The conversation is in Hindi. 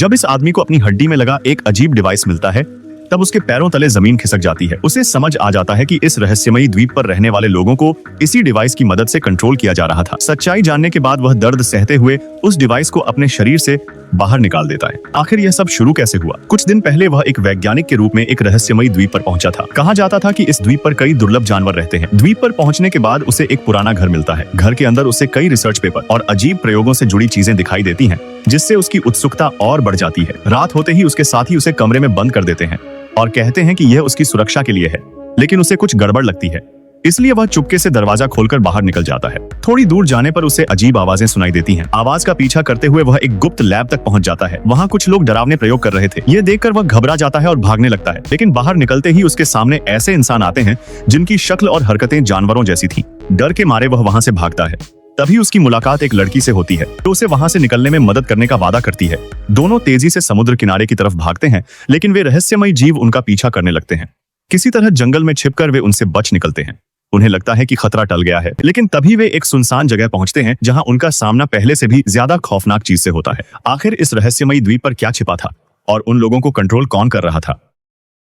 जब इस आदमी को अपनी हड्डी में लगा एक अजीब डिवाइस मिलता है, तब उसके पैरों तले जमीन खिसक जाती है। उसे समझ आ जाता है कि इस रहस्यमयी द्वीप पर रहने वाले लोगों को इसी डिवाइस की मदद से कंट्रोल किया जा रहा था। सच्चाई जानने के बाद वह दर्द सहते हुए उस डिवाइस को अपने शरीर से बाहर निकाल देता है। आखिर यह सब शुरू कैसे हुआ? कुछ दिन पहले वह एक वैज्ञानिक के रूप में एक रहस्यमयी द्वीप पर पहुंचा था। कहा जाता था कि इस द्वीप पर कई दुर्लभ जानवर रहते हैं। द्वीप पर पहुंचने के बाद उसे एक पुराना घर मिलता है। घर के अंदर उसे कई रिसर्च पेपर और अजीब प्रयोगों से जुड़ी चीजें दिखाई देती हैं, जिससे उसकी उत्सुकता और बढ़ जाती है। रात होते ही उसके साथी उसे कमरे में बंद कर देते हैं और कहते हैं कि यह उसकी सुरक्षा के लिए है, लेकिन उसे कुछ गड़बड़ लगती है, इसलिए वह चुपके से दरवाजा खोलकर बाहर निकल जाता है। थोड़ी दूर जाने पर उसे अजीब आवाजें सुनाई देती हैं। आवाज का पीछा करते हुए वह एक गुप्त लैब तक पहुंच जाता है। वहां कुछ लोग डरावने प्रयोग कर रहे थे। यह देखकर वह घबरा जाता है और भागने लगता है, लेकिन बाहर निकलते ही उसके सामने ऐसे इंसान आते हैं जिनकी शक्ल और हरकतें जानवरों जैसी थी। डर के मारे वह वहां से भागता है। तभी उसकी मुलाकात एक लड़की से होती है तो उसे वहां से निकलने में मदद करने का वादा करती है। दोनों तेजी से समुद्र किनारे की तरफ भागते हैं, लेकिन वे रहस्यमयी जीव उनका पीछा करने लगते हैं। किसी तरह जंगल में छिपकर वे उनसे बच निकलते हैं। उन्हें लगता है कि खतरा टल गया है, लेकिन तभी वे एक सुनसान जगह पहुंचते हैं जहां उनका सामना पहले से भी ज्यादा खौफनाक चीज से होता है। आखिर इस रहस्यमयी द्वीप पर क्या छिपा था और उन लोगों को कंट्रोल कौन कर रहा था?